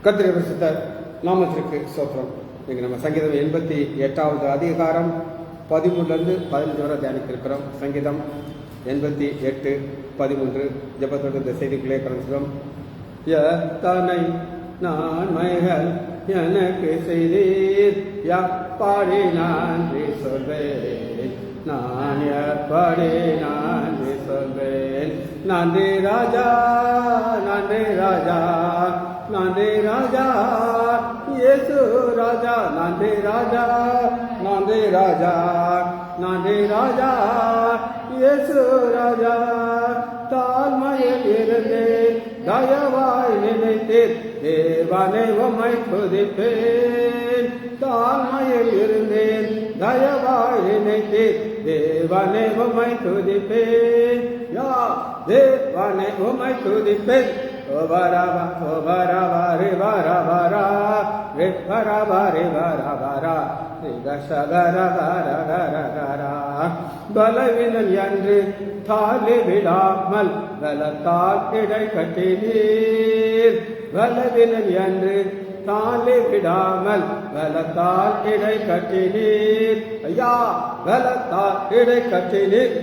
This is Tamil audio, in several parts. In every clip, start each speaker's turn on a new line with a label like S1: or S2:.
S1: கர்த்தருடைய பரிசுத்த நாமத்திற்கு ஸ்தோத்திரம். இன்னைக்கு நம்ம சங்கீதம் 88வது அதிகாரம் 13 15 வரை தியானிக்க இருக்கிறோம். சங்கீதம் 88 13 ஜெபத்தோடு இந்த செய்திக்குள்ளே கடந்துகிறோம். எத்தனை நன்மைகள் எனக்கு செய்தீர், எப்படி நன்றி சொல்வேன், நான் எப்படி நன்றி சொல்வேன். நன்றி ராஜா, நன்றி ராஜா, நன்றி ராஜா, இயேசு ராஜா, நன்றி ராஜா, நன்றி ராஜா, நன்றி ராஜா, இயேசு ராஜா. தாழ்மையில் இருந்து தயவாய் நினைத்தீர், தேவனை உம்மை துதிப்பேன். தாழ்மையில் இருந்தேன், தயவாய் நினைத்தீர், தேவனை உம்மை துதிப்பேன். யா தேவனை உம்மை துதிப்பேன். ஓ பரபா, ஓ பரபா, ரே பரபரா, ரே பரபா, ரே பரபரா, ரே கஷகரகரகரகரா. பலவீனன் என்று தாழி விடாமல் பலத்தால் இடை கட்டினீர். பலவீனன் என்று தாழி விடாமல் பலத்தால் இடை கட்டினீர். ஐயா பலத்தால் இடை கட்டினீர்.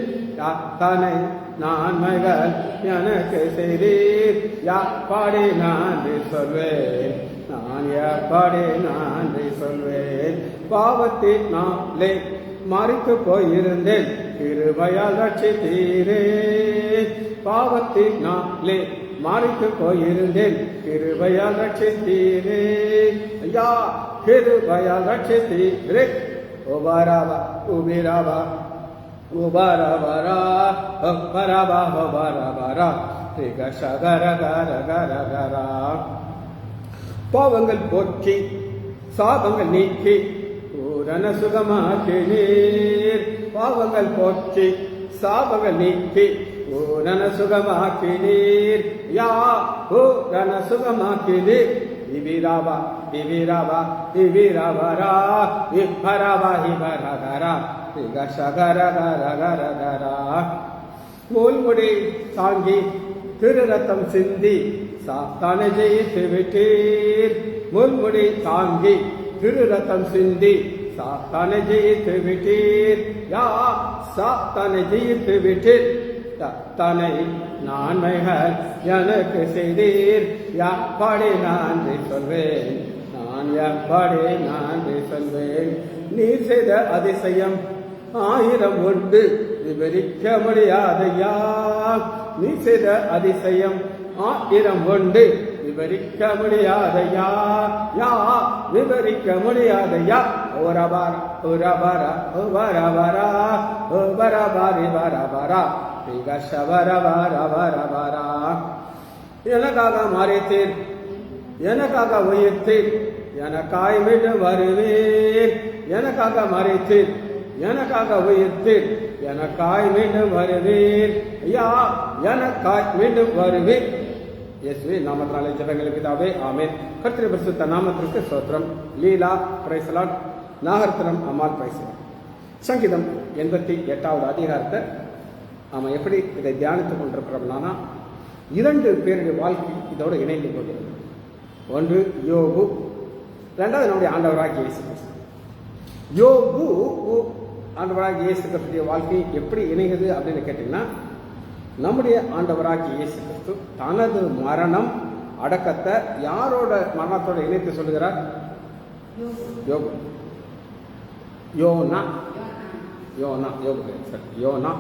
S1: தனை நன்மைகள் எனக்கு செய்தீர், எப்படி நன்றி சொல்வேன், நான் எப்படி நன்றி சொல்வேன். பாவத்தினாலே மறித்து போயிருந்தேன், கிருபையால் ரட்சித்தீரே. பாவத்தினாலே மறித்து போயிருந்தேன், கிருபையால் ரட்சித்தீரே. ஐயா கிருபையால் ரட்சித்தீரே. ஓபாராபா உபிராபா உபாரபரா பரபா பரபரா கரகரகரகரா. பாவங்கள் போக்கி சாபங்கள் நீக்கி பூரண சுகமாக்கினீர். பாவங்கள் போக்கி சாபங்கள் நீக்கி பூரண சுகமாக்கினீர். யா பூரண சுகமாக்கினீர். இவிராபா இவிராபா இவிராபரா இப்பரபா இவரகரா மூல்முடி தாங்கி திரு ரத்தம் சிந்தி சாத்தானை ஜெயித்து விட்டீர். மூல்முடி தாங்கி திரு ரத்தம் சிந்தி சாத்தானை ஜெயித்து விட்டீர். யா சாத்தானை ஜெயித்து விட்டீர். தனை நன்மைகள் எனக்கு செய்தீர், எப்படி நன்றி சொல்வேன், நான் எப்படி நன்றி சொல்வேன். நீர் செய்த அதிசயம் 1000 உண்டு, விவரிக்க முடியாதையா. நீ செய்த அதிசயம் 1000 உண்டு, விவரிக்க முடியாதையா. யா விவரிக்க முடியாதையா. ஓரபார ஓரபார ஓபரபரா ஓபரபாரி பரபரா வரபரபரபரா. எனக்காக மறித்தீர், எனக்காக உயிர்த்தீர், எனக்காய் மீண்டும் வருவீர். எனக்காக மறித்தீர், எனக்காக உயிர்த்தீர், எனக்காய் மீண்டும் வருவீர். ஐயா எனக்காய் மீண்டும் வருவீர். இயேசுவே நாமத்தினாலே ஜெபங்களுக்கு பிதாவே ஆமென். கர்த்தருடைய பரிசுத்த நாமத்திற்கு ஸ்தோத்திரம். Leela praise the Lord. Nagaratnam Ammal praise the Lord. சங்கீதம் 88வது அதிகாரத்தை நாம் எப்படி இதை தியானித்துக் கொண்டிருக்கிறோம்னா, 2 பேருடைய வாழ்க்கை இதோடு இணைந்து கொள்கிறது. ஒன்று யோபு, 2வது நம்முடைய ஆண்டவராகிய இயேசு கிறிஸ்து. யோபு ஆண்டவராகிய இயேசு கிறிஸ்துடைய வாழ்க்கை எப்படி இணைகிறது அப்படின்னு கேட்டீங்கன்னா, நம்முடைய ஆண்டவராகிய இயேசு கிறிஸ்து தனது மரணம் அடக்கத்தை யாரோட மரணத்தோட இணைத்து சொல்லுகிறார்? யோபு. யோனா யோனா யோபு சரி யோனா.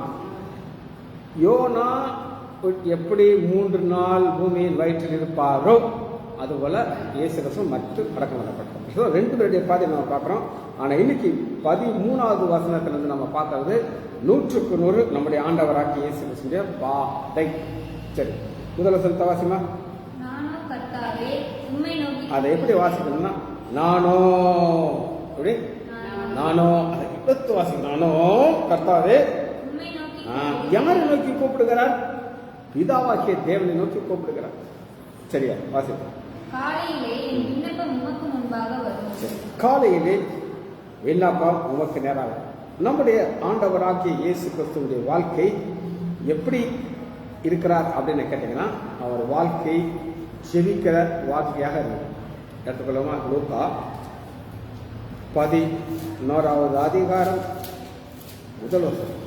S1: யோனா எப்படி 3 நாள் பூமியின் வயிற்றில் இருப்பாரோ அதுபோல இயேசு கிறிஸ்து மற்றும் அடக்கம் பண்ணப்பட்டார். ஸோ 2 பேருடைய பாதை நம்ம பார்க்குறோம். ஆனால் இன்னைக்கு 13வது வசனத்திலிருந்து நம்ம பார்க்கறது 100க்கு 100 நம்முடைய ஆண்டவராகிய இயேசு கிறிஸ்துடைய பாதை. சரி, முதல்ல சொல்ல வாசிமா. அதை எப்படி வாசிக்கணும்னா, நானோ எப்படி நானோ அதை எடுத்து வாசிக்கணும். நானோ கர்த்தாவே. யாரை நோக்கி கூப்பிடுகிறார்? பிதாவாகிய தேவனை நோக்கி கூப்பிடுகிறார். சரியா வாசிப்போம். காலையிலே விண்ணப்பம் உமக்கு நேராக. நம்முடைய ஆண்டவராகிய இயேசு கிறிஸ்துவுடைய வாழ்க்கை எப்படி இருக்கிறார் அப்படின்னு கேட்டீங்கன்னா, அவர் வாழ்க்கை ஜெபிக்கிற வாழ்க்கையாக இருக்கும். எடுத்துக்கொள்ளுமா? லூக்கா 11வது அதிகாரம் முதல் வசனம்.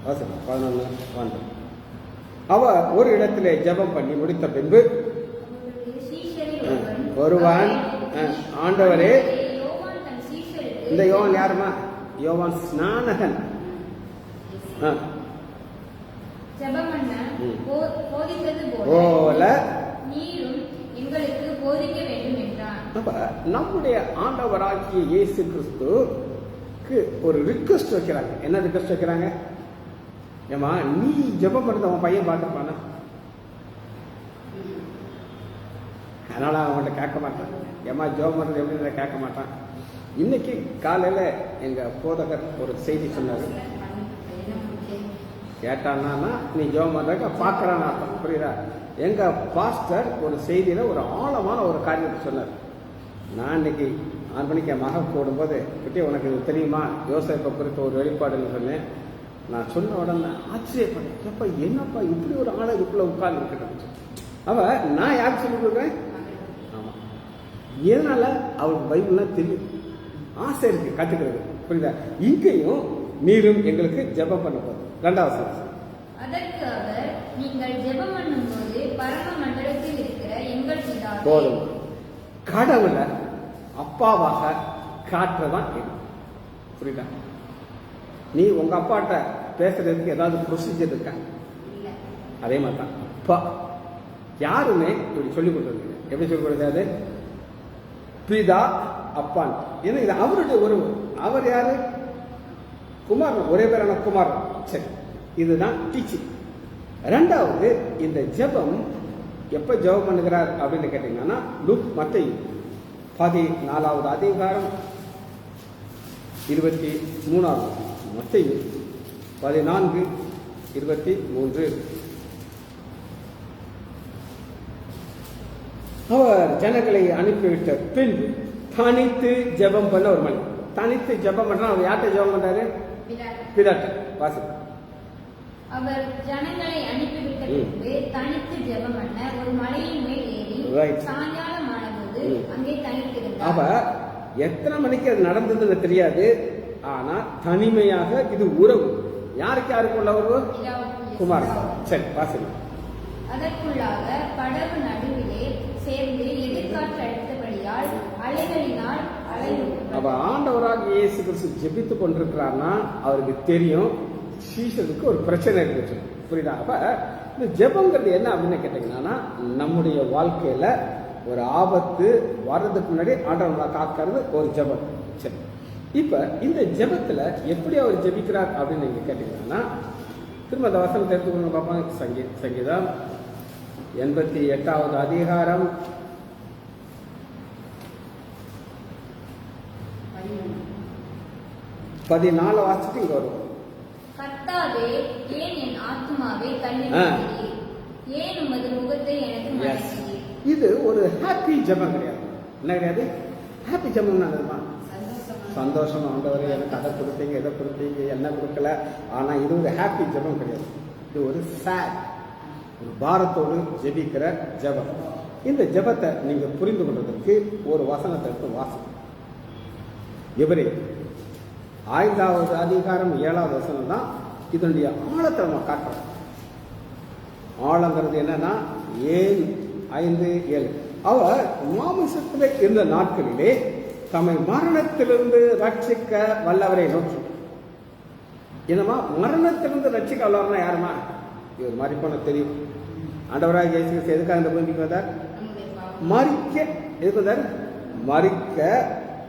S1: வசனம் 11. அவர் ஒரு இடத்திலே ஜெபம் பண்ணி முடித்த பின்பு ஒருவன், ஆண்டவரே, இந்த யோவான் யாருமா? யோவான் ஸ்நானகன் போல நம்முடைய ஆண்டவராகிய இயேசு கிறிஸ்துக்கு ஒரு ரிக்வெஸ்ட் வைக்கிறாங்க. என்ன ரிக்வெஸ்ட் வைக்கிறாங்க? ஏமா, நீ ஜெபம் பண்ணுறது அவன் பையன் பார்த்துப்பானா? அதனால அவன்கிட்ட கேட்க மாட்டான். ஏமா ஜெபம் பண்ணுறது எப்படின்னு கேட்க மாட்டான். இன்னைக்கு காலையில் எங்கள் போதகர் ஒரு செய்தி சொன்னார். கேட்டான்னா நீ ஜெபம் பண்ணுறக்க பார்க்குறான்னு அர்த்தம், புரியுதா? எங்கள் பாஸ்டர் ஒரு செய்தியில் ஒரு ஆழமான ஒரு காரியத்தை சொன்னார். நான் இன்னைக்கு 6 மணிக்கு என் மகன் போடும்போது கிட்டே உனக்கு இது தெரியுமா, யோசேப்பை குறித்த ஒரு வெளிப்பாடுன்னு சொன்னேன். நான் சொன்ன உடனே ஆச்சரியப்பட்டேன். எப்போ என்னப்பா இப்படி ஒரு ஆளை இதுக்குள்ளே உட்கார்ந்து இருக்கட்டும். அவள் நான் யாருக்கு சொல்லிக் கொடுக்குறேன்? ஆமாம், எதனால அவருக்கு பைபிள்லாம் தெரியும், ஆசை இருக்கு கற்றுக்கிறது, புரியுதா? இங்கேயும் நீரும் எங்களுக்கு ஜெபம் பண்ண போதும். 2வது
S2: அதற்கு அவர், நீங்கள் ஜெபம் பண்ணும்போது பரம மண்டலத்தில் இருக்கிற எங்கள் பிதாவே.
S1: போதும். கடவுளை அப்பாவாக காட்டுறதான் இது, புரியுதா? நீ உங்க அப்பாட்ட பேசுறதுக்கு ஏதாவது ப்ரொசீஜர் இருக்கா? அதே மாதிரி தான் அப்பா யாருமே இப்படி சொல்லிக் கொடுத்தது. எப்படி சொல்லிக் கொடுத்தாரு? பிதா அப்பான். ஏன்னா இது அவருடைய உறவு. அவர் யாரு? குமாரன், ஒரே பேரான குமாரன். சரி, இதுதான் டீச்சிங். 2வது, இந்த ஜெபம் எப்ப ஜெபம் பண்ணுகிறார் அப்படின்னு கேட்டீங்கன்னா, லூக் மத்தேயு 14வது அதிகாரம் 23. மத்தேயு 14:23. அவர் ஜனங்களை அனுப்பிவிட்ட பின்பு தனித்து ஜெபம் பண்ண ஒரு மணி. தனித்து ஜெபம் பண்றான். அவர் யார்கிட்ட ஜெபம் பண்றாரு? பிதாட்ட. வாசி.
S2: அவர் ஜனங்களை அனுப்பிவிட்ட பின்பு தனித்து ஜெபம் பண்ண ஒரு மலையின் மேல் ஏறி சாயங்காலம் ஆனபோது அங்கே தனித்திருந்தார். அவர் எத்தனை மணிக்கு அது நடந்ததுன்னு தெரியாது. ஆனா தனிமையாக இது உறவு. யாருக்கு யாருக்கு உள்ள உறவு? குமார். சரி, வாசி. அதற்குள்ளாக படகு நடுவிலே சேர்ந்து எதிர்காற்று அடித்தபடியால் அலைகளினால்
S1: அவ ஆண்டவராக இயேசு கிறிஸ்து ஜெபித்துக் கொண்டிருக்கிறார்னா அவருக்கு தெரியும் சீஷருக்கு ஒரு பிரச்சனை இருக்கு, புரியுதா? அப்ப இந்த ஜெபங்கிறது என்ன அப்படின்னு கேட்டீங்கன்னா, நம்முடைய வாழ்க்கையில ஒரு ஆபத்து வர்றதுக்கு முன்னாடி ஆண்டவரை காக்கிறது ஒரு ஜெபம். சரி, இப்ப இந்த ஜெபத்துல எப்படி அவர் ஜெபிக்கிறார் அப்படின்னு நீங்க கேட்டீங்கன்னா, திரும்ப அந்த வசனத்தை எடுத்துக்கொண்டு பார்ப்போம். சங்கீதம் 88வது அதிகாரம் 14 வாசிட்டு இங்க வரும்.
S2: கர்த்தாவே, ஏன் என் ஆத்துமாவை கண்ணீர், ஏன் உமது முகத்தை எனக்கு மறைத்தீர்?
S1: இது ஒரு ஹாப்பி ஜெபம் கிடையாது. என்ன கிடையாது? ஹாப்பி ஜெபம் என்னதுமா? சந்தோஷம். ஆண்டவரே எனக்கு அதை கொடுத்தீங்க, எதை கொடுத்தீங்க, என்ன கொடுக்கல. ஆனா இது ஒரு ஹாப்பி ஜெபம் கிடையாது. இது ஒரு சேட், ஒரு பாரத்தோடு ஜெபிக்கிற ஜெபம். இந்த ஜெபத்தை நீங்க புரிந்து கொள்வதற்கு ஒரு வசனத்தை எடுத்து வாசிக்கும். எபிரேயர் 5வது அதிகாரம் 7வது வசனம் தான் இதனுடைய ஆழத்தை நம்ம காட்டுறோம். ஆழங்கிறது என்னன்னா 7:5-7. அவர் மாமிசத்திலே இருந்த நாட்களிலே தம்மை மரணத்திலிருந்து ரட்சிக்க வல்லவரை நோக்கி. என்னமா மரணத்திலிருந்து ரட்சிக்க வல்லவர்னா யாருமா? இவர் மறிப்போன தெரியும். ஆண்டவராக இயேசு கிறிஸ்து எதுக்காக இந்த பூமிக்கு வந்தார்? மறிக்க. எதுக்கு வந்தார்? மறிக்க,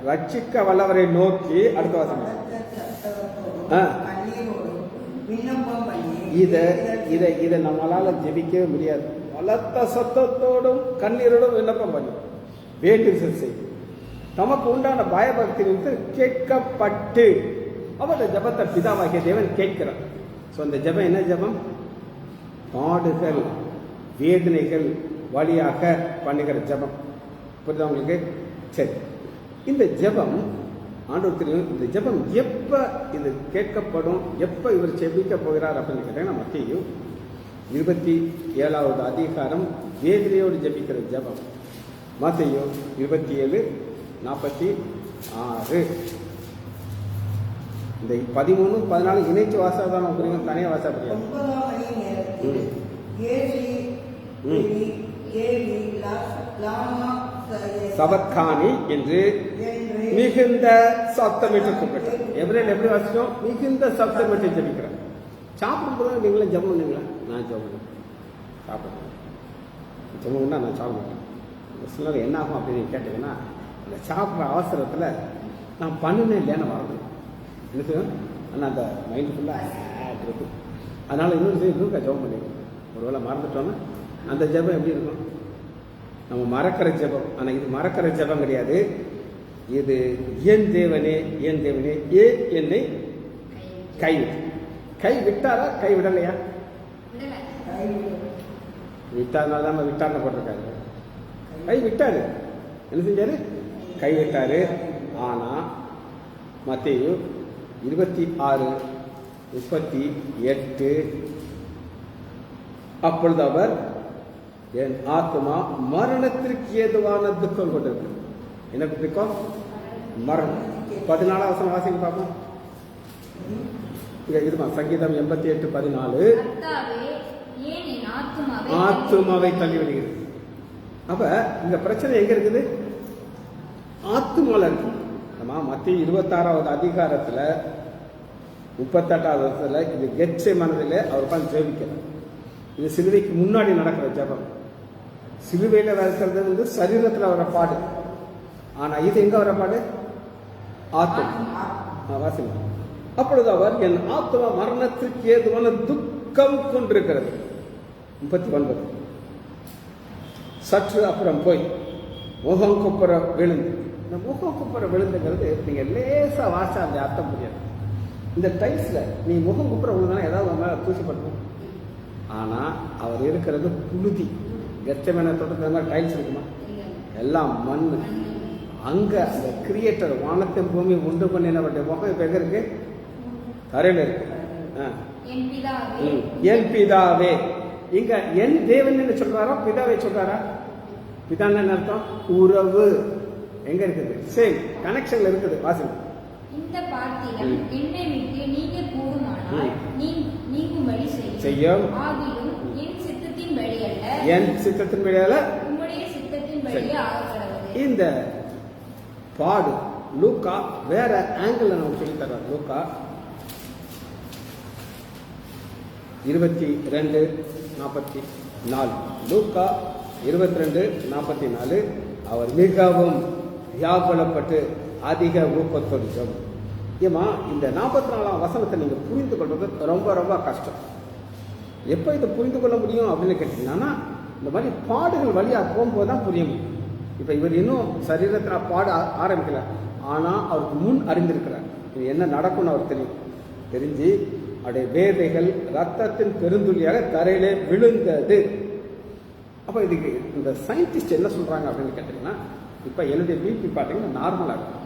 S1: ரட்சிக்க வல்லவரை நோக்கி. அடுத்த வசனம், இதை நம்மளால ஜெபிக்கவே முடியாது. பலத்த சத்தத்தோடும் கண்ணீரோடும் விண்ணப்பம் பண்ணி வேண்டுதல் செய்து தமக்கு உண்டான பயபக்தியிலிருந்து கேட்கப்பட்டு அவர் ஜபத்தை பிதாவாகிய தேவன் கேட்கிறார். ஸோ அந்த ஜபம் என்ன ஜபம்? பாடுகள், வேதனைகள் வழியாக பண்ணுகிற ஜபம். புரியுதா உங்களுக்கு? சரி, இந்த ஜபம் ஆண்டவர் தெரியும். இந்த ஜபம் எப்ப இது கேட்கப்படும், எப்ப இவர் ஜெபிக்க போகிறார் அப்படின்னு கேட்டீங்கன்னா, மத்தேயு 27வது அதிகாரம் வேதனையோடு ஜெபிக்கிற ஜெபம். மத்தேயு 27:46. இந்த 13, 14 இணைச்சு வாசாதான் புரியும், தனியாக வாசா புரியாது. சபத்கானி என்று மிகுந்த சப்தமிட்டு கூப்பிட்டார். எப்ரேல் எப்படி வாசிச்சோம்? மிகுந்த சப்தமிட்டு ஜெபிக்கிறார். சாப்பிடும்போது நீங்களும் ஜெபம் பண்ணீங்களா? நான் ஜெபம் பண்ணேன். சாப்பிடுறேன் ஜெபம் பண்ணால் நான் சாப்பிட மாட்டேன். சிலர் என்ன ஆகும் அப்படின்னு கேட்டீங்கன்னா, இந்த சாப்பிட்ற அவசரத்தில் நான் பண்ணினேன் இல்லையான்னு வரணும். என்ன செய்யும்? ஆனால் அந்த மைண்டு ஃபுல்லாக இருக்கு. அதனால் இன்னொரு செய்ய இருக்கா ஜெபம் பண்ணிடுவோம். ஒருவேளை மறந்துட்டோன்னா அந்த ஜெபம் எப்படி இருக்கும்? நம்ம மறக்கிற ஜெபம். ஆனால் இது மறக்கிற ஜெபம் கிடையாது. இது என் தேவனே, என் தேவனே, ஏன் என்னை கைவிட்டு. கை விட்டாரா கை விடலையா? விட்டாருனால தான் விட்டார்னு போட்டிருக்காரு. கை விட்டாரு. என்ன செஞ்சாரு? கை விட்டாரு. ஆனா மத்தேயு 26:38 அப்பொழுது அவர் என் ஆத்மா மரணத்திற்கு ஏதுவான துக்கம் கொண்டிருக்கு. என்ன துக்கம்? மரணம். 14 வசனம் வாசிங்க பார்ப்போம். இதுமா சங்கீதம் 88:14. ஆத்துமாவை தள்ளிவிடுகிறது. அப்ப இந்த பிரச்சனை எங்க இருக்குது? ஆத்துமால இருக்கு. நம்ம மத்திய 26வது அதிகாரத்துல 38வது வருஷத்துல இது கெட்சே மனதில் அவர் உட்கார்ந்து ஜெபிக்கிறார். இது சிலுவைக்கு முன்னாடி நடக்கிற ஜெபம். சிலுவையில இருக்கிறது வந்து சரீரத்தில் வர பாடு. ஆனா இது எங்க வர பாடு? ஆத்மா. வாசிங்க. அப்பொழுது அவர் என் ஆத்மா மரணத்திற்கு ஏதுவான துக்கம் கொண்டிருக்கிறது. 39. சற்று அப்புறம் போய் முகம் குப்புற விழுந்து. இந்த முகம் குப்புற விழுந்துங்கிறது நீங்க லேசா வாசா அந்த அர்த்தம் புரியாது. இந்த டைல்ஸ்ல நீ முகம் குப்புற விழுந்தா ஏதாவது மேல தூசி பட்டுரும். ஆனா அவர் இருக்கிறது புழுதி. கெச்சமேன தோட்டத்தில் மாதிரி டைல்ஸ் இருக்குமா? எல்லாம் மண். அங்க அந்த கிரியேட்டர் வானத்தின் பூமி உண்டு பண்ணினவருடைய முகம் இப்ப எங்க இருக்கு? தரையில இருக்கு. என் பிதாவே. இங்க என் தேவன் சொல்றாரா பிதாவை சொல்றாரா? பிதான் என்ன அர்த்தம்? உறவு. எங்க இருக்குது? சேம் கனெக்ஷன்ல இருக்குது. வாசல்.
S2: இந்த பாத்திரம் என்னை விட்டு நீங்க கூடுமானால் நீங்கும்படி
S1: செய்யும்.
S2: ஆகிலும் என் சித்தத்தின்படி அல்ல,
S1: என் சித்தத்தின்படி அல்ல,
S2: உம்முடைய சித்தத்தின்படி ஆகக்கடவது. இந்த
S1: பாடு லூக்கா வேற ஆங்கிள் நமக்கு சொல்லி தர்றார். லூக்கா 22:44. லூக்கா 22:44. அவர் மிகவும் வியாபலப்பட்டு அதிக ஊக்கத்தோடு ஜெபம். ஏமா இந்த 44ஆம் வசனத்தை நீங்க புரிந்து கொள்வது ரொம்ப ரொம்ப கஷ்டம். எப்போ இதை புரிந்து கொள்ள முடியும் அப்படின்னு கேட்டீங்கன்னா, இந்த மாதிரி பாடுகள் வழியா போகும்போது தான் புரிய முடியும். இப்ப இவர் இன்னும் சரீரத்தில் பாட ஆரம்பிக்கல. ஆனா அவருக்கு முன் அறிந்திருக்கிறார் இது என்ன நடக்கும்னு அவர் தெரியும். தெரிஞ்சு அவருடைய வேதைகள் ரத்தத்தின் பெருந்துளியாக தரையிலே விழுந்தது. அப்ப இதுக்கு இந்த சயின்டிஸ்ட் என்ன சொல்றாங்க அப்படின்னு கேட்டீங்கன்னா, இப்ப என்னுடைய பிபி பார்த்தீங்கன்னா நார்மலா இருக்கும்.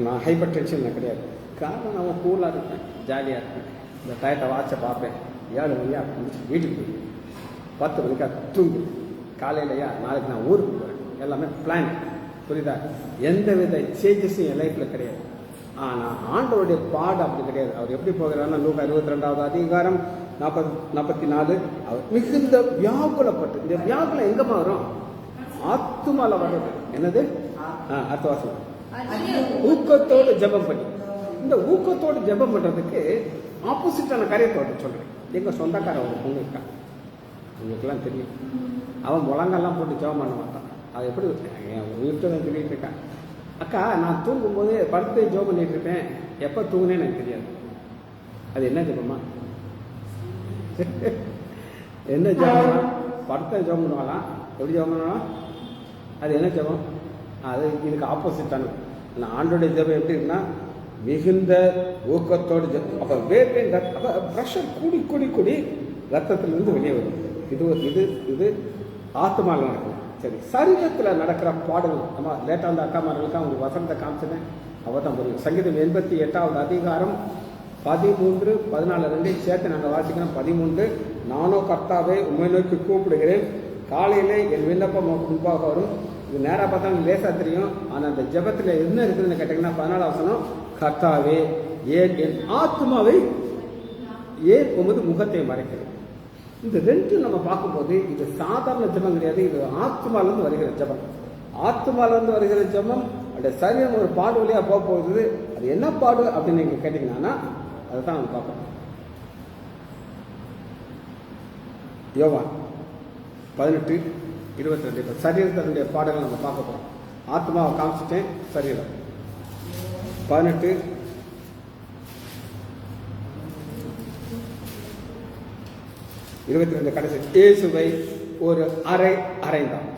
S1: நான் ஹைப்பர் டென்ஷன் கிடையாது. காரணம் நான் கூலாக இருப்பேன், ஜாலியாக இருப்பேன். இந்த டயத்தை வாட்சை பார்ப்பேன். 7 மணியா வீட்டுக்கு போய் 10 மணிக்கா தூங்கு. காலையிலையா நாளைக்கு நான் ஊருக்கு போகிறேன். எல்லாமே பிளான். புரியுதா? எந்த வித சேஞ்சஸும் என் லைஃப்பில் கிடையாது. ஆனால் ஆண்டவருடைய பாடு அப்படி கிடையாது. அவர் எப்படி போகிறாருன்னா, லூக்கா 22வது அதிகாரம் 44. அவர் மிகுந்த வியாகுலப்பட்டு. இந்த வியாகுலம் எங்கம்மா வரும்? ஆத்துமால வர்றது. என்னது? அர்த்தவாசம். ஊக்கத்தோடு ஜெபம் பண்ணி. இந்த ஊக்கத்தோடு ஜெபம் பண்றதுக்கு ஆப்போசிட்டான காரியத்தோட சொல்றேன். எங்க சொந்தக்கார ஒரு பொண்ணு இருக்கான், உங்களுக்குலாம் தெரியும். அவன் முழங்கெல்லாம் போட்டு ஜெபம் பண்ண மாட்டான். அது எப்படி வீட்டு தான் சொல்லிட்டு இருக்கான். அக்கா, நான் தூங்கும்போது படுத்து ஜெபம் பண்ணிட்டு இருக்கேன், எப்போ தூங்குனேன்னு எனக்கு தெரியாது. அது என்ன ஜெபமா? என்ன ஜெபமா? படுத்த ஜெபம் பண்ணுவாலாம். எப்படி ஜெபம் பண்ணுவான்? அது என்ன ஜெபம்? அது இதுக்கு ஆப்போசிட்டான. ஆண்டோடைய ஜெபம் எப்படி இருக்குன்னா, மிகுந்த ஊக்கத்தோடு ஜெபம். அப்போ வேர்வை, அப்போ ப்ரெஷர் கூடி கூடி கூடி ரத்தத்திலிருந்து வெளியே வரும். இது இது இது ஆத்மாவில் நடக்கும். சரி, சரீரத்தில் நடக்கிற பாடல்கள் நம்ம லேட்டாக அந்த அக்காமார்களுக்கு அவங்க வசனத்தை காமிச்சினேன். அவள் தான் புரியும். சங்கீதம் 88வது அதிகாரம் 13, 14 ரெண்டையும் சேர்த்து நாங்கள் வாசிக்கிறோம். 13, நானோ கர்த்தாவே உம்மை நோக்கி கூப்பிடுகிறேன், காலையிலே என் விண்ணப்பம் முன்பாக வரும். இது நேராக பார்த்தா லேசாக தெரியும், ஆனால் அந்த ஜெபத்தில் என்ன இருக்குதுன்னு கேட்டிங்கன்னா 14 வசனம், கர்த்தாவே ஏன் என் ஆத்மாவை ஏன் உமது முகத்தை மறைக்கிறேன். இந்த ரெண்டும் நம்ம பார்க்கும்போது இது சாதாரண ஜெபம் கிடையாது, இது ஆத்மாலேருந்து வருகிற ஜெபம். ஆத்மாலேருந்து வருகிற ஜெபம் அந்த சரீரம் ஒரு பாடு வழியாக போக போகுது. அது என்ன பாடு அப்படின்னு நீங்கள் கேட்டிங்கன்னா அதை தான் நம்ம பார்க்கணும். யோவான் 18:22 இப்போ சரீரத்தினுடைய பாடல்கள் நம்ம பார்க்க போகிறோம். ஆத்மாவை காமிச்சிட்டேன், சரீரம் 18:22 கடைசி. இயேசுவை ஒரு அறைந்தான்.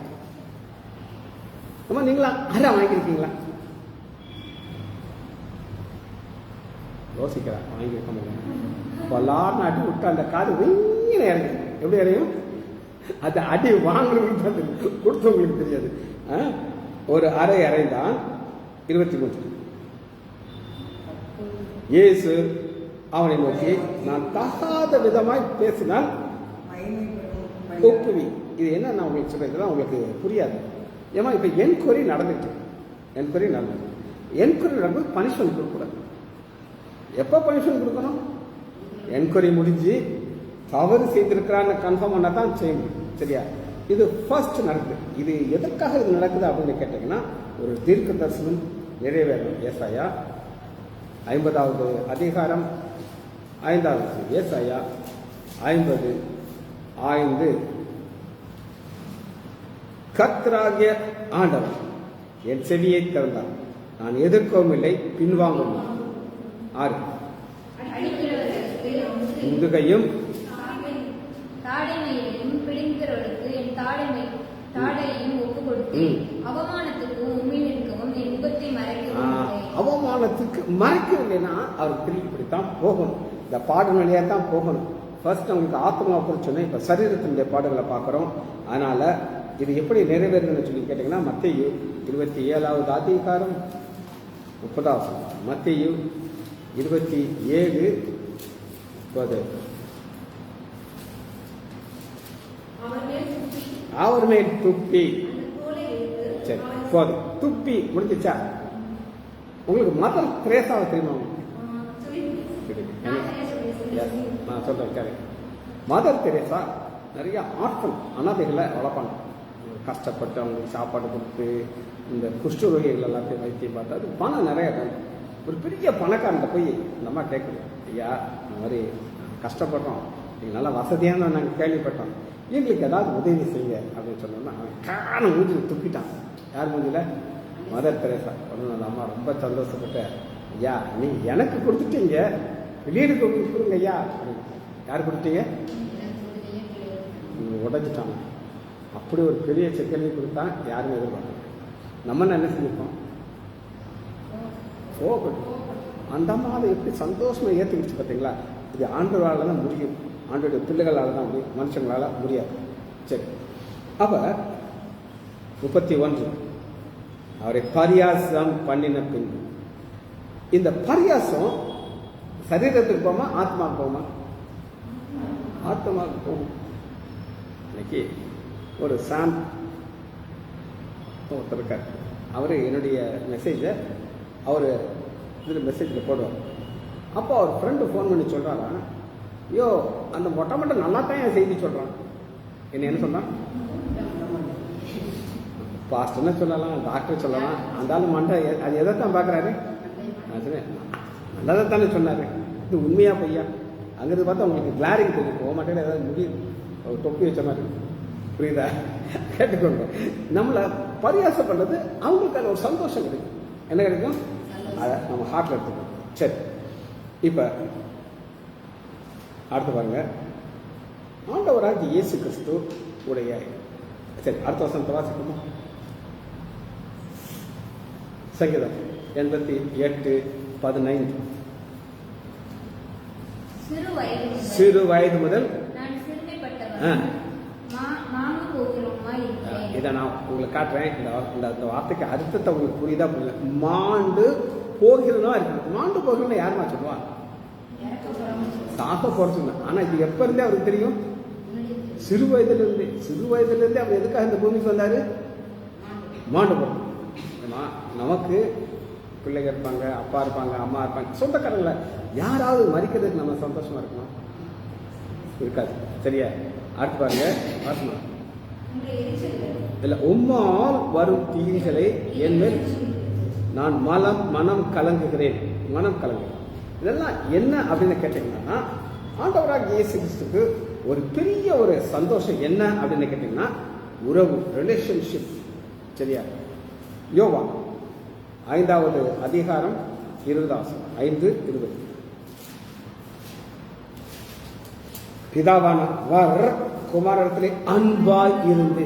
S1: அம்மா நீங்களா அரை வாங்கியிருக்கீங்களா? யோசிக்கிறேன், வாங்கியிருக்க முடியும். பல்லாறு அடி விட்டு அந்த காது வெங்கின இறங்கும். எப்படி இறையும்? அது அடி வாங்குறவங்களுக்கு கொடுத்தவங்களுக்கு தெரியாது. ஒரு அறைந்தான். 23 இயேசு அவனை நோக்கி, நான் தகாத விதமாய் பேசினால் ஒப்புவி. இது என்ன நான் உங்களுக்கு சொல்றதுதான் உங்களுக்கு புரியாது. ஏமா இப்ப என்கொயரி நடந்துட்டு நடக்குது. பனிஷ்மெண்ட் கொடுக்கூடாது. எப்போ பனிஷ்மெண்ட் கொடுக்கணும்? என்கொயரி முடிஞ்சு தவறு செய்திருக்கிறான்னு கன்ஃபார்ம் பண்ணா தான் செய்யணும். சரியா? இது ஃபர்ஸ்ட் நடக்குது. இது எதற்காக இது நடக்குது அப்படின்னு கேட்டீங்கன்னா, ஒரு தீர்க்க தரிசனம் நிறைவேறும். ஏசாயா 50வது அதிகாரம் 5வது ஏசாயா 50:5 கர்த்தராகிய ஆண்டவர் என் செவியை திறந்தார், நான் எதிர்க்கவும் இல்லை பின்வாங்கவும் இல்லை. 6 முதுகையும்
S2: தாடைமையையும் பிடிக்கிறவர்களுக்கு என் தாடையையும் ஒப்பு கொடுத்தேன். அவமானத்துக்கும் உண்மை நிற்கவும் என் முகத்தை மறைக்கவும்.
S1: அவமானத்துக்கு மறைக்கவில்லைன்னா அவர் திருப்பித்தான் போகணும். இந்த பாடல் வழியாக தான் போகணும். ஃபர்ஸ்ட் அவங்களுக்கு ஆத்மாவை குறித்து சொன்னேன். இப்போ சரீரத்தினுடைய பாடல்களை பார்க்குறோம். அதனால இது எப்படி நிறைவேறுதுன்னு சொல்லி கேட்டிங்கன்னா, மத்தேயு 27வது அதிகாரம் 30வது. மத்தேயு 27:30 அவர் மேல் துப்பி. சரி போதும், துப்பி முடிஞ்சிச்சா? உங்களுக்கு மதர் திரேசாவை தெரியுமா? நான் சொல்றேன் கேளு. மதர் தெரேசா நிறைய ஆட்கள் அனாதைகளை வளர்ப்பாங்க. கஷ்டப்பட்டு அவங்களுக்கு சாப்பாடு கொடுத்து இந்த குஷ்டரோகிகள் எல்லாத்தையும் வைத்தியம் பார்த்தா அது பணம் நிறைய கிடைக்கும். ஒரு பெரிய பணக்காரன்ட்ட போய் இந்த அம்மா கேட்குது, ஐயா இந்த மாதிரி கஷ்டப்படுறோம், நீங்கள் நல்லா வசதியான நாங்கள் கேள்விப்பட்டோம், எங்களுக்கு ஏதாவது உதவி செய்ய அப்படின்னு சொன்னோம்னா அவன் காண மூஞ்சில் துப்பிட்டான். யார் மூஞ்சில்? Mother Teresa. ஒன்றும் அந்த அம்மா ரொம்ப சந்தோஷப்பட்ட, ஐயா நீங்கள் எனக்கு கொடுத்துட்டீங்க, வெளியீடு கொடுங்க ஐயா. யார் கொடுத்தீங்க? உடைச்சிட்டாங்க. அப்படி ஒரு பெரிய செக்கலையும் கொடுத்தா யாருமே எதிர்பார்க்கல. நம்ம என்ன செஞ்சிருக்கோம்? அந்த அம்மா அதை எப்படி சந்தோஷமா ஏற்றுக்கிச்சு பார்த்தீங்களா? இது ஆண்டவரால் தான் முடியும், ஆண்டோடைய பிள்ளைகளால் தான் முடியும், மனுஷங்களால் முடியாது. சரி, அப்ப 31 அவரை பரியாசம் பண்ணின பின். இந்த பரியாசம் சரீரத்துக்கு போமா ஆத்மாவுக்கு போமா? ஆத்மாவுக்கு போகும். இன்னைக்கு ஒரு சாம் ஒருத்தர் இருக்கார். அவர் என்னுடைய மெசேஜை அவர் இதில் மெசேஜில் போடுவார். அப்போ அவர் ஃப்ரெண்டு ஃபோன் பண்ணி சொல்கிறாரா, ஐயோ அந்த மொட்டை மட்டும் நல்லா தான் என் செய்தி சொல்கிறான். என்ன சொல்கிறான்? பாஸ்டர்னு சொல்லலாம், டாக்டர் சொல்லலாம், அந்த ஆள் மண்டை அது எதை தான் பார்க்குறாரு? நான் சொன்னேன் நல்லதை தானே சொன்னார், இது உண்மையாக பொய்யா? அங்கிருந்து பார்த்தா உங்களுக்கு கிளாரிங் தெரியும், போக மாட்டேன்னு ஏதாவது முடியும் அவர் தொப்பி வச்ச மாதிரி. புரியுதா? கேட்டுக்கோங்க. நம்மளை பரியாசம் பண்ணுறது அவங்களுக்கு அது ஒரு சந்தோஷம் கிடைக்கும். என்ன கிடைக்கும்? அதை நம்ம ஹார்ட்டில் எடுத்துக்கணும். சரி, இப்போ அடுத்து பாருங்க, ஆண்டவராகிய இயேசு கிறிஸ்து உடைய. சரி, அடுத்த வருஷம் வாசிக்கணுமா? சங்கீதம் 88:15 சிறு வயது முதல் இதை நான் உங்களுக்கு காட்டுறேன். இந்த வார்த்தைக்கு அர்த்தத்தை உங்களுக்கு புரியுதா? புரியல. மாண்டு போகிறதா இருக்கு. மாண்டு போகிறோம்னா யாருமா சொல்லுவா? சாக போறதுன்னு. ஆனா இது எப்ப இருந்தே அவருக்கு தெரியும்? சிறு வயதிலிருந்தே அவர் எதுக்காக இந்த பூமிக்கு வந்தாரு? மாண்டு போறோம். நமக்கு பிள்ளைங்க இருப்பாங்க, அப்பா இருப்பாங்க, அம்மா இருப்பாங்க, சொந்தக்காரங்கள யாராவது மறிக்கிறதுக்கு நம்ம சந்தோஷமா இருக்குமா? இருக்காது. சரியா? அடுத்து பாருங்க, வாசமா இல்ல, உம்மால் வரும் தீங்குகளை என்மேல் நான் மனம் கலங்குகிறேன். இதெல்லாம் என்ன அப்படின்னு கேட்டீங்கன்னா, ஆண்டவராக இயேசு கிறிஸ்துக்கு ஒரு பெரிய ஒரு சந்தோஷம் என்ன அப்படின்னு கேட்டீங்கன்னா, உறவு, ரிலேஷன்ஷிப். சரியா? யோவான் 5வது அதிகாரம் 5:20. பிதாவானவர் குமாரத்திலே அன்பாய் இருந்து,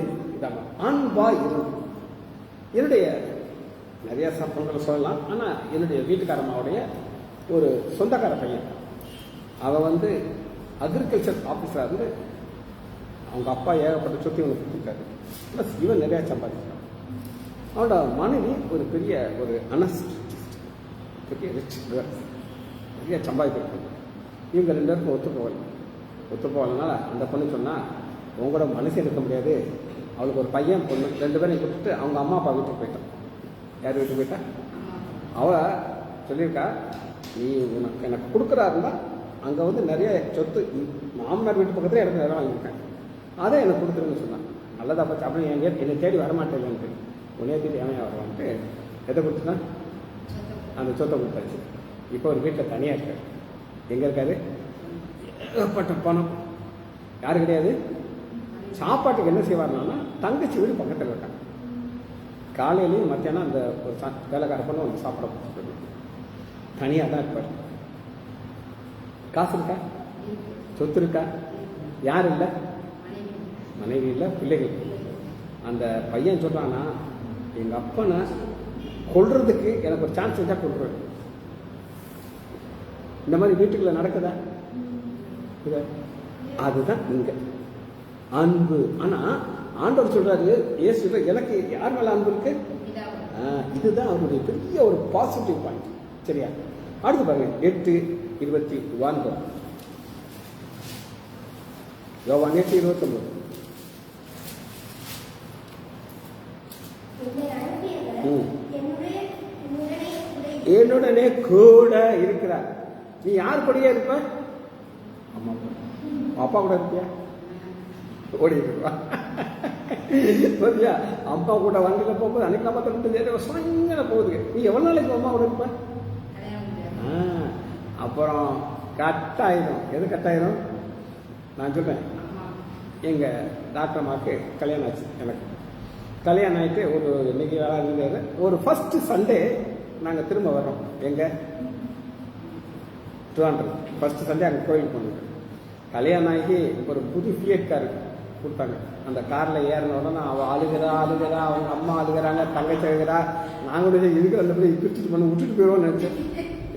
S1: என்னுடைய நிறைய சம்பவங்கள் சொல்லலாம். ஆனா என்னுடைய வீட்டுக்காரம்மாவுடைய ஒரு சொந்தக்கார பையன், அவன் அக்ரிகல்ச்சர் ஆபீஸரா இருந்து அவங்க அப்பா ஏகப்பட்ட சொத்து இவனுக்கு கொடுத்தாரு. ப்ளஸ் இவன் நிறைய சம்பாதிக்கிறான். அவனோட மனைவி ஒரு பெரிய ஒரு அனஸ்டிஸ்ட், பெரிய ரிச் கேர்ள், நிறைய சம்பாதிக்கிறாங்க. இவங்க 2 பேருக்கும் ஒத்து போகலனால அந்த பொண்ணு சொன்னா, உங்களோட மனசு இருக்க முடியாது, அவளுக்கு ஒரு பையன் பொண்ணு 2 பேரையும் கொடுத்துட்டு அவங்க அம்மா அப்பா வீட்டுக்கு போயிட்டான். யார் வீட்டுக்கு போயிட்டா? அவ சொல்லியிருக்கா, நீ எனக்கு கொடுக்குறாருந்தா அங்கே நிறைய சொத்து, மாமனார் வீட்டு பக்கத்துல எனக்கு இடம் வாங்கியிருக்கேன், அதை எனக்கு கொடுத்துருன்னு சொன்னான். நல்லதா பார்த்து அப்படி என்னை தேடி வரமாட்டேன்னு, உன்னே தேடி ஏமையா வருவான்ட்டு எதை கொடுத்துனா அந்த சொத்தை கொடுத்தாச்சு. இப்போ ஒரு வீட்டில் தனியாக இருக்காரு. எங்கே இருக்காரு? ஏகப்பட்ட பணம். யாரு கிடையாது. சாப்பாட்டுக்கு என்ன செய்வார்னா, தங்கச்சி வீடு பக்கத்தில் இருக்காங்க. காலையிலையும் மத்தியானம் அந்த ஒரு வேலைக்கார பண்ண வந்து சாப்பிட கொடுத்துருக்காங்க. தனியாக தான் இருப்பார். காசு இருக்கா? சொத்து இருக்கா? யார் இல்லை? மனைவி இல்லை, பிள்ளைகள். அந்த பையன் சொல்றானா, எங்க அப்பனை கொல்றதுக்கு எனக்கு ஒரு சான்ஸ் இருந்தா கொள்றேன். இந்த மாதிரி வீட்டுக்குள்ள நடக்குதா? அதுதான் இங்க அன்பு. ஆனா ஆண்டவர் சொல்றாரு, இயேசு எனக்கு யார் மேல அன்பு இருக்கு? இதுதான் அவருடைய பெரிய ஒரு பாசிட்டிவ் பாயிண்ட். சரியா? அடுத்து பாருங்க 8:29. யோவான் 8:29. என்னுடனே கூட இருக்கிறார். நீ யார் கூடயே இருப்ப? அம்மா அப்பா கூட இருப்பியா? ஓடி இருப்பா. அம்மா கூட வண்டியில போகும்போது அன்னைக்கு நம்ம 2 போகுது. நீ எவ்வளவு நாளைக்கு அம்மா கூட இருப்ப? அப்புறம் கட்டாயிரும். எது கட்டாயிரும்? நான் சொல்றேன், எங்க டாக்டர் அம்மாவுக்கு கல்யாணம் ஆச்சு. எனக்கு கல்யாணம் ஆகிட்டு ஒரு இன்னைக்கு வேலை ஒரு ஃபர்ஸ்ட் சண்டே நாங்கள் திரும்ப வர்றோம். எங்க திருவாண்டூர் ஃபர்ஸ்ட் சண்டே அங்கே கோயிலுக்கு போனோம். கல்யாணம் ஆகி ஒரு புது ஃபியட் கார் கொடுத்தாங்க. அந்த காரில் ஏறின உடனே அவள் அழுகிறா, அவங்க அம்மா அழுகிறாங்க, தங்கச்சி அழுகிறா. நாங்கள் இருக்கிற அந்த பிள்ளை பிரிச்சுட்டு பண்ணி விட்டுட்டு போயிடுவோம்னு நினச்சேன்.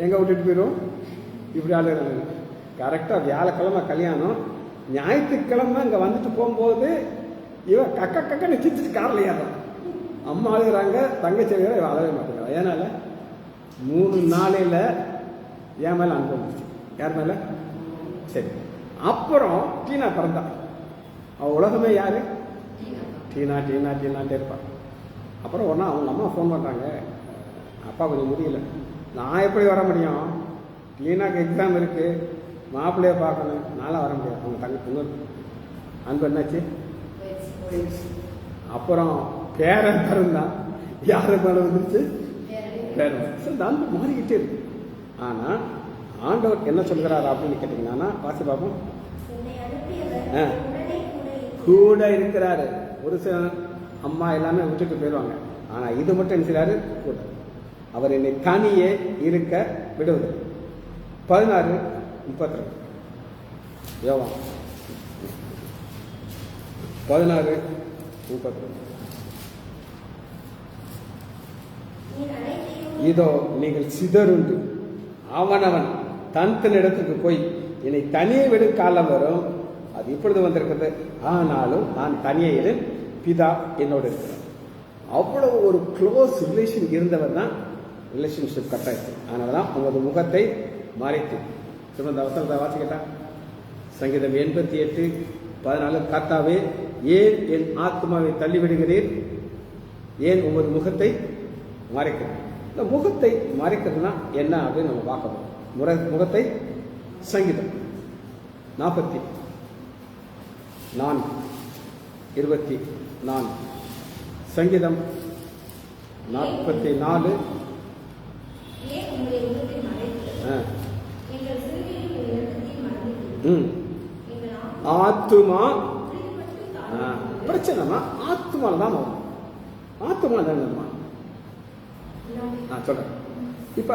S1: எங்கே விட்டுட்டு போயிடுவோம்? இப்படி அழுகிறாங்க. கரெக்டாக வியாழக்கிழமை கல்யாணம், ஞாயிற்றுக்கிழமை இங்கே வந்துட்டு போகும்போது இவன் கக்கன்னு சிரிச்சிட்டு காரில் ஏறான். அம்மா அழுகிறாங்க, தங்கச்சி அழுகிறா, இவன் அழவே மாட்டேங்கிறான். ஏனால 3 நாளையில் என் மேலே அனுபவிச்சு. யார் மேலே? சரி. அப்புறம் டீனா பிறந்தா. அவன் உலகமே யாரு? டீனாட்டே இருப்பான். அப்புறம் ஒன்றா அவங்க அம்மா ஃபோன் பண்ணுறாங்க, அப்பா கொஞ்சம் முடியல, நான் எப்படி வர முடியும், டீனாக்கு எக்ஸாம் இருக்கு, மாப்பிள்ளைய பார்க்கணும், நான்லாம் வர முடியாது. அவங்க தங்க இன்னொரு அன்பு என்னாச்சு? அப்புறம் பேரன் பிறந்தான். யாரு மேலே வந்துருச்சு? பேரன். இந்த அன்பு மாறிக்கிட்டே இருக்கு. ஆனா ஆண்டவர் என்ன சொல்கிறாரு அப்படின்னு கேட்டீங்கன்னா, வாசி பாப்போம். கூட இருக்கிறாரு. ஒரு சில அம்மா எல்லாமே விட்டுட்டு போயிடுவாங்க. ஆனா இது மட்டும் என்ன செய்றாரு? கூட. அவர் என்னை தனியே இருக்க விடுவது. 16:32 யோவான் 16:32. இதோ நீங்கள் சிதறுண்டு அவனவன் தன் இடத்துக்கு போய் என்னை தனியே விடும் காலம் வரும், அது இப்பொழுது வந்திருக்கிறது, ஆனாலும் நான் தனியே இரு, பிதா என்னோடு இருக்கிறார். அவ்வளவு ஒரு க்ளோஸ் ரிலேஷன் இருந்தவர் தான் ரிலேஷன்ஷிப் கட்டாயிருக்கு. அதனாலதான் உங்களது முகத்தை மறைத்து திரும்ப அந்த வசனத்தை வாசிக்கிட்டா சங்கீதம் 88:14 கர்த்தாவே ஏன் என் ஆத்மாவை தள்ளிவிடுகிறீர், ஏன் உமது முகத்தை மறைக்கிறேன். இந்த முகத்தை மறைக்கிறதுனா என்ன அப்படின்னு நம்ம பார்க்கணும். முகத்தை சங்கீதம் 44:24 சங்கீதம் 44 ஆத்துமா பிரச்சனைமா ஆத்துமால தான் வரும். ஆத்துமா தானம்மா நான் சொல்றேன். இப்ப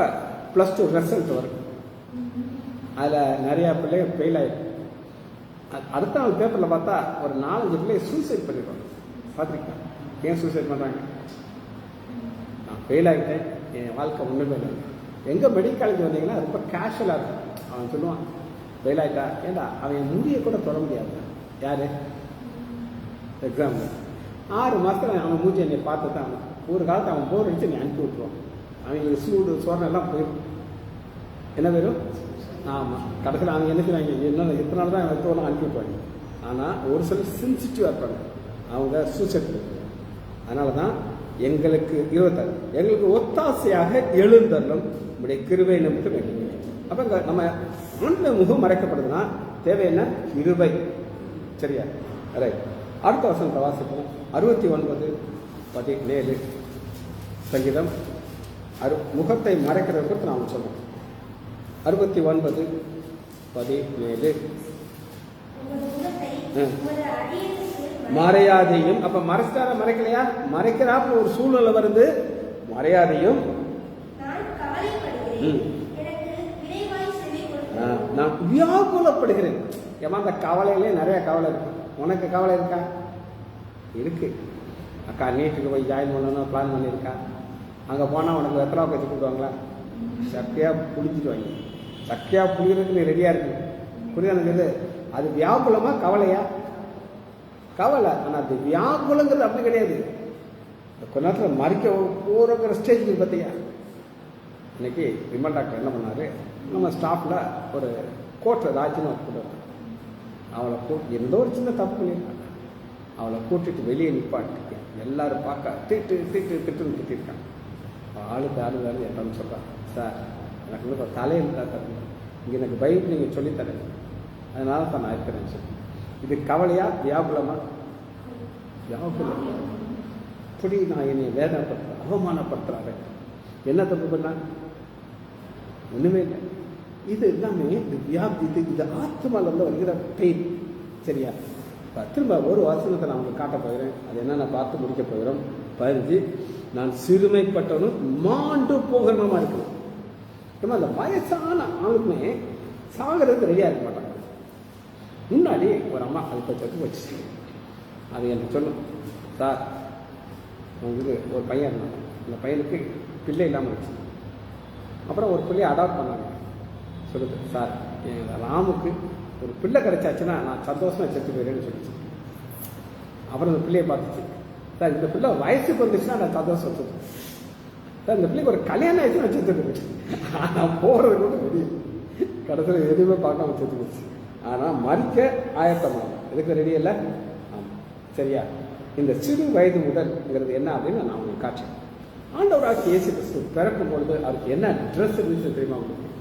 S1: +2 ரிசல்ட் வரும். அதுல நிறைய பிள்ளைங்க ஃபெயில் ஆயிடும். அடுத்த நாள் பேப்பர்ல பார்த்தா ஒரு 4-5 பிள்ளைங்க சூசைட் பண்ணிடுவாங்க. பார்த்துருக்கேன். ஏன் சூசைட் பண்றாங்க? நான் ஃபெயில் ஆகிட்டேன், என் வாழ்க்கை ஒண்ணுமே இல்லை. எங்க மெடிக்கல் காலேஜ் வந்தீங்கன்னா ரொம்ப கேஷுவலா இருக்கும். அவன் சொல்லுவான் ஃபெயில் ஆகிட்டா, ஏண்டா அவன் முடிய கூட தொட முடியாது. யாரு எக்ஸாம் 6 மாதத்துல அவன் மூஞ்சி என்னை பார்த்து தான் ஒரு காலத்தை அவன் போர் அடிச்சு நீ அனுப்பி விட்டுருவான். அவங்க சூடு சோரணெல்லாம் போயிடும். என்ன பேரும் ஆமாம். கடைசியில் அவங்க என்ன செய்வாங்க, என்ன எத்தனை நாள் தான் எடுத்து அனுப்பி விட்டுவாங்க. ஆனால் ஒரு சிலர் சென்சிட்டிவாக இருப்பாங்க, அவங்க சூசைட் பண்ணுவாங்க. அதனால தான் எங்களுக்கு 26 எங்களுக்கு ஒத்தாசையாக எழுந்தருளும் உடைய கிருபை நிமித்தம் வேண்டும். அப்போ நம்ம ஆண்ட முகம் மறைக்கப்படுதுன்னா தேவை என்ன? கிருபை. சரியா? ரைட். அடுத்த வசனத்தை வாசிப்போம். 69:17 சங்கீதம் முகத்தை மறைக்கிறத குறித்து நாம் சொல்லுவோம். 69:17 மறையாதையும். அப்ப மறைச்சார மறைக்கலையா? மறைக்கிறாப்புல ஒரு சூழ்நிலை வருது. மறையாதையும் நான் வியாகுலப்படுகிறேன். ஏமா அந்த கவலையிலே நிறைய கவலை இருக்கு. உனக்கு கவலை இருக்கா? இருக்கு. அக்கா நீட்டுக்கு போய் ஜாயின் பண்ணணும் பிளான் பண்ணியிருக்கா. அங்கே போனால் உனக்கு எத்தனை கட்சி கொடுக்குவாங்களா? சக்கையாக புளிச்சிடுவாங்க. சக்கையாக புளிகிறதுக்கு நீ ரெடியாக இருக்கு. புரியுது? அது வியாகுலமா கவலையா? கவலை. ஆனால் அது வியாகுலங்கிறது அப்படி கிடையாது. கொஞ்ச நேரத்தில் மறிக்க போகிற ஸ்டேஜுக்கு பார்த்தியா? இன்னைக்கு விமல் டாக்டர் என்ன பண்ணார், நம்ம ஸ்டாஃபில் ஒரு கோர்ட்டில் ராஜினா கூட்டு அவளை கூட்டு எந்த ஒரு சின்ன தப்பு பண்ணியிருக்காங்க. அவளை கூட்டிட்டு வெளியே நிப்பாட்டு எல்லாரும் பார்க்க திட்டுன்னு திட்டிருக்காங்க. ஆளுக்கு என்னன்னு சொல்கிறான், சார் எனக்கு வந்து இப்போ தலையில் தான் தரணும், இங்கே எனக்கு பைபிள் நீங்கள் சொல்லித்தரேன், அதனால தான் நான் இருக்கிறேன்னு சொல்லி. இது கவலையா வியாகுலமா? வியாகுலம். இப்படி நான் என்னை வேதனைப்படுத்துறேன், அவமானப்படுத்துறாரு. என்ன தப்பு பண்ணா? ஒன்றுமே இல்லை. இது எல்லாமே இது ஆத்மால இருந்து வருகிற பெயின். சரியா? திரும்ப ஒரு வசனத்தை நான் உங்களுக்கு காட்ட போகிறேன். அது என்னென்ன பார்த்து முடிக்க போகிறோம். 15 நான் சிறுமைப்பட்டவனும் மாண்டு போகணுமா இருக்கணும். ஏன்னா அந்த வயசான ஆளுமே சாகிறதுக்கு ரெடியாக இருக்க மாட்டாங்க. முன்னாடி ஒரு அம்மா அதுக்கு செத்து வச்சு அது எனக்கு சொல்லும், சார் உங்களுக்கு ஒரு பையன் இருந்தாங்க, அந்த பையனுக்கு பிள்ளை இல்லாமல் வச்சு அப்புறம் ஒரு பிள்ளையை அடாப்ட் பண்ணாங்க. சொல்லுது, சார் என் ராமுக்கு ஒரு பிள்ளை கிடைச்சாச்சுன்னா நான் சந்தோஷமாக செத்து போயிடுறேன்னு சொல்லிச்சு. அப்புறம் இந்த பிள்ளையை பார்த்துச்சு, சார் இந்த பிள்ளை வயசுக்கு வந்துச்சுன்னா நான் சந்தோஷம் வச்சுது. சார் இந்த பிள்ளைக்கு ஒரு கல்யாணம் ஆயிடுச்சு நான் செத்து போயிடுச்சு. நான் போகிறது கூட முடியும். கடைசியில் எதுவுமே பார்க்காம செத்து போச்சு. ஆனால் மறிக்க ஆயத்தமாக எதுக்கு ரெடி இல்லை. ஆமாம். சரியா? இந்த சிறு வயது முதல்ங்கிறது என்ன அப்படின்னு நான் உங்களுக்கு காட்சியேன். ஆண்டவராக இயேசு கிறிஸ்து பிறக்கும் பொழுது அவருக்கு என்ன ட்ரெஸ் இருந்துச்சு தெரியுமா? உங்களுக்கு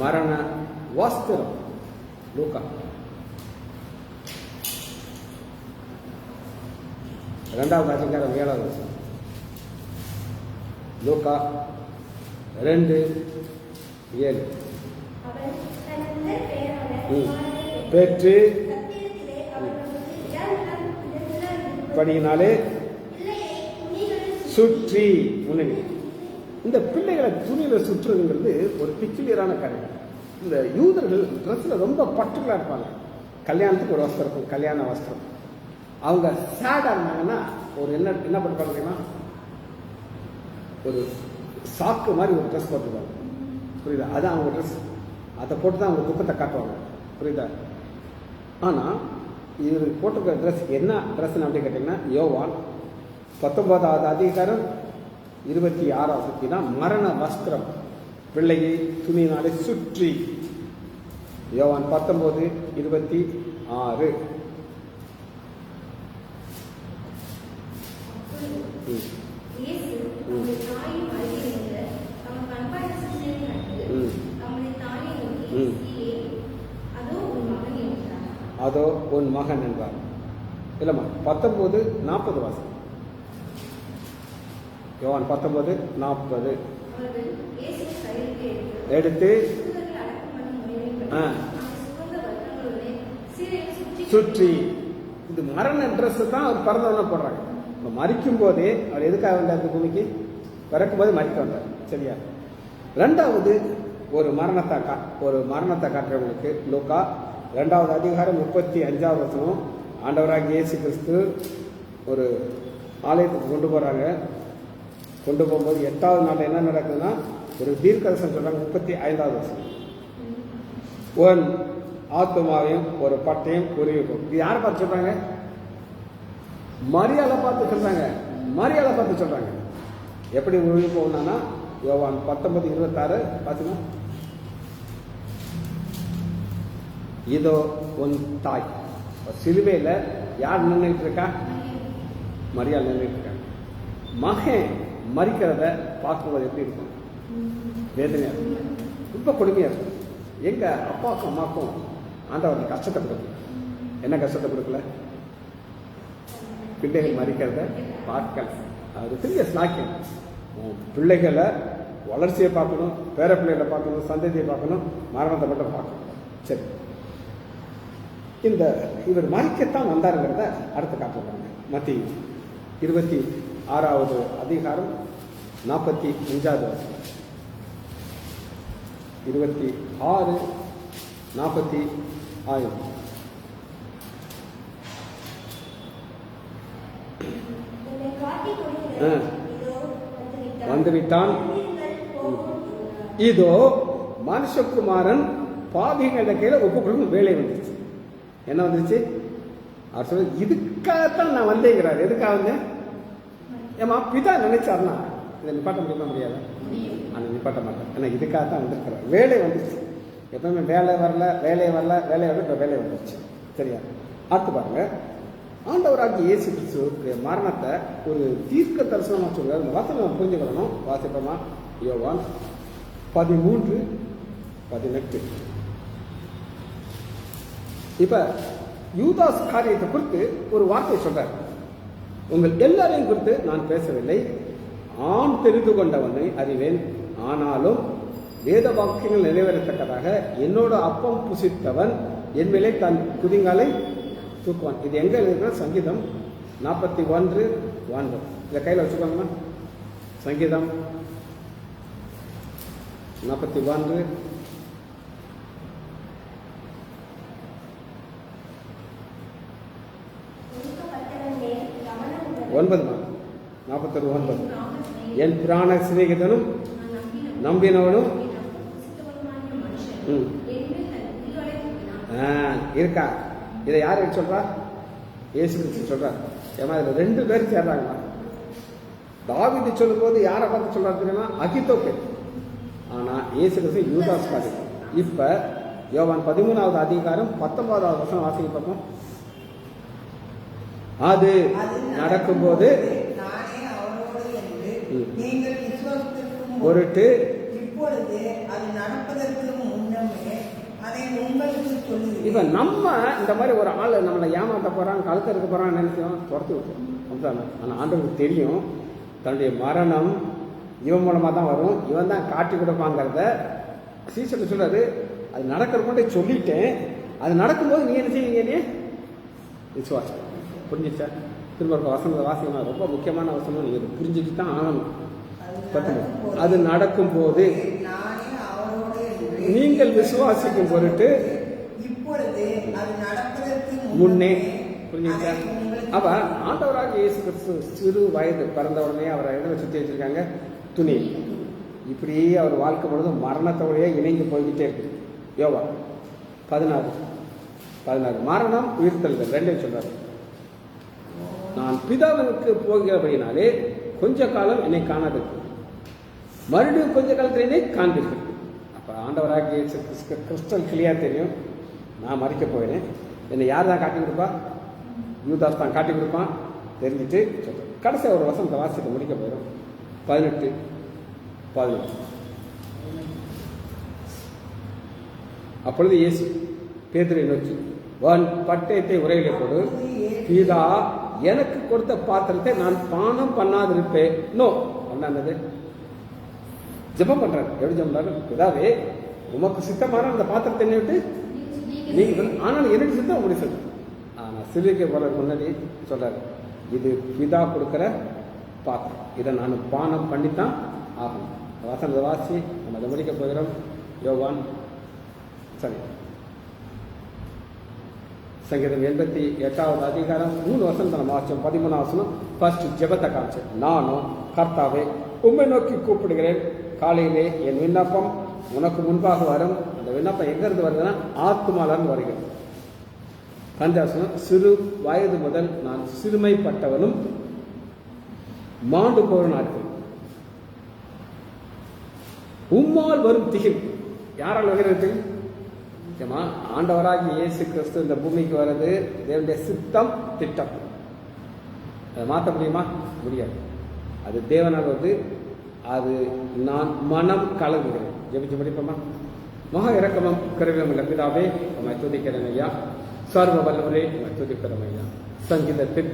S1: மரண வஸ்திரம். லூக்கா 2வது அதிகாரம் 7வது வசனம். லூக்கா 2:7 பெற்று படியினாலே சுற்றி முன்னணி. இந்த பிள்ளைகளை துணியில சுற்றுங்கிறது ஒரு பிச்சுலியரான காரியம். இந்த யூதர்கள் ட்ரெஸ்ல ரொம்ப பர்டிகுலரா இருப்பாங்க. கல்யாணத்துக்கு ஒரு வஸ்திரம் இருக்கும், கல்யாண வஸ்திரம். அவங்க சேடா இருந்தாங்கன்னா ஒரு என்ன பண்ணுவாங்க தெரியுமா? ஒரு சாக்கு மாதிரி ஒரு ட்ரெஸ் போட்டுருவாங்க. புரியுதா? அதான் அவங்க ட்ரெஸ். அதை போட்டு தான் அவங்க துக்கத்தை காட்டுவாங்க. புரியுதா? ஆனால் இவர் போட்டிருக்கிற ட்ரெஸ் என்ன ட்ரெஸ்ன்னு அப்படி கேட்டிங்கன்னா, யோவான் 19வது அதிகாரம் 26வது தான் மரண வஸ்திரம். பிள்ளையை துணியினாலே சுற்றி. யோவான் 19:26. அதோ உன் மகன் என்றார். இல்லம்மா 19:40 வாசம். யோவான் 19:40 எடுத்து சுற்றி. இது மரண ட்ரெஸ் தான் அவர் பிறந்தவன போடுறாங்க. இப்போ மறிக்கும் போதே அவர் எதுக்காக வந்தார் பூமிக்கு? பிறக்கும் போது மறிக்க வந்தார். சரியா? ரெண்டாவது ஒரு மரணத்தை காட்டுறவங்களுக்கு லூக்கா 2வது அதிகாரம் 35வது வசனம். ஆண்டவராக இயேசு கிறிஸ்து ஒரு ஆலயத்துக்கு கொண்டு போறாங்க. கொண்டு போகும்போது 8வது நாள் என்ன நடக்குதுன்னா ஒரு தீர்க்கதரிசனம் சொல்றாங்க. 35வது வசனம். உன் ஆத்மாவையும் ஒரு பட்டையும் உருவிக்கும். இது யாரை பார்த்து சொல்றாங்க? மரியாதை பார்த்து சொல்றாங்க. எப்படி உருவி போகணும்னா யோவான் 19:26 பார்த்தீங்கன்னா, இதோ உன் தாய். சிலுவையில் யார் நின்றுட்டு இருக்கா? மரியாதை நின்றுட்டு இருக்காங்க. மகன் மறிக்கிறத பார்க்கும்போது எப்படி இருக்கும்? வேதனையா இருக்கும், ரொம்ப கொடுமையா இருக்கும். எங்க அப்பாவுக்கும் அம்மாக்கும் ஆண்டவர் கஷ்டத்தை கொடுக்கல. என்ன கஷ்டத்தை கொடுக்கல? பிள்ளைகள் மறிக்கிறத பார்க்கல. அது பெரிய ஸ்லாக்கியம். பிள்ளைகளை வளர்ச்சியை பார்க்கணும், பேர பிள்ளைகளை பார்க்கணும், சந்ததியை பார்க்கணும், மரணத்தை மட்டும் பார்க்கணும். சரி, இவர் மறிக்கத்தான் வந்தாருங்கிறத அடுத்த காட்டுறாங்க. மத்திய 26வது அதிகாரம் 45வது வசனம். 26:45. வந்துவிட்டான். இதோ மனுஷகுமாரன் பாவிகள கையில ஒப்புக்கொள்ளும் வேலை வந்துருச்சு. என்ன வந்துருச்சு? அவர் சொல்ல இதுக்காகத்தான் நான் வந்தேங்கிறார். எதுக்காக வந்தேன்? ஏமா பிதா நினைச்சாருன்னா இதை நிப்பாட்ட முடியாதா? அந்த நிப்பாட்ட மாட்டேன். ஏன்னா இதுக்காகத்தான் வந்திருக்கிறார். வேலை வந்துருச்சு. எப்பவுமே வேலை வரல. இப்போ வேலை வந்துருச்சு. சரியா? அடுத்து பாருங்க, ஆண்டவராகிய இயேசு கிறிஸ்துவுக்கு மரணத்தை ஒரு தீர்க்க தரிசனமாக சொல்றாரு. இந்த வசனம் புரிஞ்சுக்கணும். வாசிப்போமா? யோவான் 13:18. இப்ப யூதாஸ் காரியத்தை குறித்து ஒரு வார்த்தை சொல்றார். உங்கள் எல்லாரையும் குறித்து நான் பேசவில்லை, ஆண் தெரிந்து கொண்டவனை அறிவேன். ஆனாலும் வேத வாக்கியங்கள் நிறைவேறத்தக்கதாக என்னோட அப்பம் புசித்தவன் என் மேலே தன் குதிங்காலை தூக்குவான். இது எங்க எழுதுனா சங்கீதம் 41:1. இதை கையில் வச்சுக்கோங்கம்மா. சங்கீதம் 41 41. என் பிராண சிநேகிதனும் நம்பினவனும் இருக்கா. இதை யார் சொல்றா? இயேசு கிறிஸ்து சொல்றார். ஏமா இதுல 2 பேர் சேர்றாங்களா? தாவீது சொல்லும் போது யாரை பார்த்து சொல்றாரு தெரியுமா? அகித்தோப்பேல். ஆனா இயேசு கிறிஸ்து யூதாஸ் காரி. இப்ப யோவான் 13வது அதிகாரம் 19வது வசனம் வாசிக்க பார்ப்போம். அது நடக்கும்போது பொருட்டு இப்ப நம்ம இந்த மாதிரி ஒரு ஆள் நம்மளை ஏமாத்த போறான், கழுத்த இருக்க போறான்னு நினைக்கிறோம், துரத்து விட்டுரும். ஆனா ஆண்டவருக்கு தெரியும் தன்னுடைய மரணம் இவன் மூலமா தான் வரும், இவன் தான் காட்டி கொடுப்பாங்கிறத சீசன் சொல்றாரு. அது நடக்கிற கொண்டே சொல்லிட்டேன். அது நடக்கும்போது நீ என்ன செய்வீங்க? விசுவாசம். புரிஞ்சிச்சா? திரும்ப வசனத்தை வாசிக்கணும். ரொம்ப முக்கியமான வசனம். நீங்க புரிஞ்சுட்டு தான் ஆகணும். அது நடக்கும் போது நீங்கள் விசுவாசிக்கும் பொருட்டு முன்னே. புரிஞ்சுச்சா? அப்ப ஆண்டவராக இயேசு கிறிஸ்து சிறு வயது பிறந்த உடனே அவரை எதிர சுத்தி வச்சிருக்காங்க துணி. இப்படியே அவர் வாழ்க்கை முழுவதும் மரணத்தோடையே இணைந்து போய்கிட்டே இருக்கு. யோவா 16 மரணம் உயிர்த்தல் 2 சொல்றாரு. நான் பிதாவிற்கு போகிறபடினாலே கொஞ்ச காலம் என்னை காணாது. மறுபடியும் கொஞ்ச காலத்திலே காண்பீர்கள். அப்போ ஆண்டவராகிய கிறிஸ்டல் கிளியர் தெரியும், நான் மறிக்க போயினேன், என்னை யார் தான் காட்டி கொடுப்பா? யூதாஸ் தான் காட்டி கொடுப்பான். தெரிஞ்சுட்டு சொல்கிறேன். கடைசி ஒரு வசனத்தை வாசிக்க முடிக்க போயிடும். 18:11. அப்பொழுது இயேசு பேதுருவை நோக்கி, உன் பட்டயத்தை உரையிலே போடு, பிதா எனக்கு கொடுத்த பாத்திரத்தை நான் பானம் பண்ணாதிருப்பேன். நோ பண்ணானது ஜெபம் பண்றாரு. எப்படி ஜெபம் பண்றாரு? பிதாவே, உமக்கு சித்தமான அந்த பாத்திரத்தை என்ன விட்டு நீங்கள், ஆனால் எனக்கு சித்தம் அப்படி சொல்ற. ஆனா சிறுகை போற முன்னாடி சொல்றாரு, இது பிதா கொடுக்கிற பாத்திரம், இதை நான் பானம் பண்ணித்தான் ஆகணும். வசனத்தை வாசி நம்ம அதை முடிக்க போகிறோம். யோவான் சங்கீதம் 88வது அதிகாரம் 3 வசனத்தை நம்ம வாசிச்சோம். 13வது வசனம் ஃபர்ஸ்ட் ஜெபத்தை காமிச்சு, நானும் கர்த்தாவே உம்மை நோக்கி கூப்பிடுகிறேன், காலையிலே என் விண்ணப்பம் உனக்கு முன்பாக வரும். அந்த விண்ணப்பம் எங்கிருந்து வருதுன்னா ஆத்துமாலருந்து வருகிறது. 5வது வசனம், சிறு வயது முதல் நான் சிறுமைப்பட்டவனும் மாண்டு போற நாட்கள் உம்மால் வரும் திகில். யாரால் வருகிறது? ஆண்டவராகி இயேசு கிறிஸ்து இந்த பூமிக்கு வர்றது தேவனுடைய சித்தம், திட்டம். அதை மாற்ற முடியுமா? முடியாது. அது தேவனால் வந்து அது நான் மனம் கலங்குகிறேன். ஜெபிச்சு படிப்போமா? மகா இரக்கமும் கருவிலும் உள்ள பிதாவே, உம்மை துதிக்கிறேன் ஐயா. சர்வ வல்லவரே, உம்மை துதிக்கிறோம் ஐயா. சங்கீதத்தில்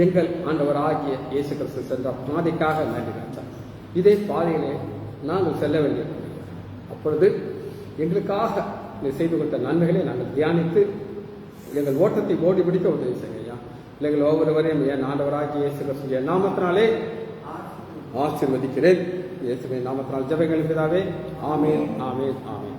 S1: எங்கள் ஆண்டவராகிய இயேசு கிறிஸ்து சென்ற பாதைக்காக நன்றி காட்டார். இதே பாதையிலே நாங்கள் செல்ல வேண்டியது. அப்பொழுது எங்களுக்காக நீ செய்து கொடுத்த நன்மைகளை நாங்கள் தியானித்து எங்கள் ஓட்டத்தை ஓடி பிடிக்க உதவி செய்யா. எங்கள் ஒவ்வொருவரையும் என் ஆண்டவராகிய இயேசு கிறிஸ்துவின் நாமத்தினாலே ஆசீர்வதிக்கிறேன். இயேசுவின் நாமத்தினால் ஜெபங்கள் பிதாவே. ஆமென், ஆமென், ஆமென்.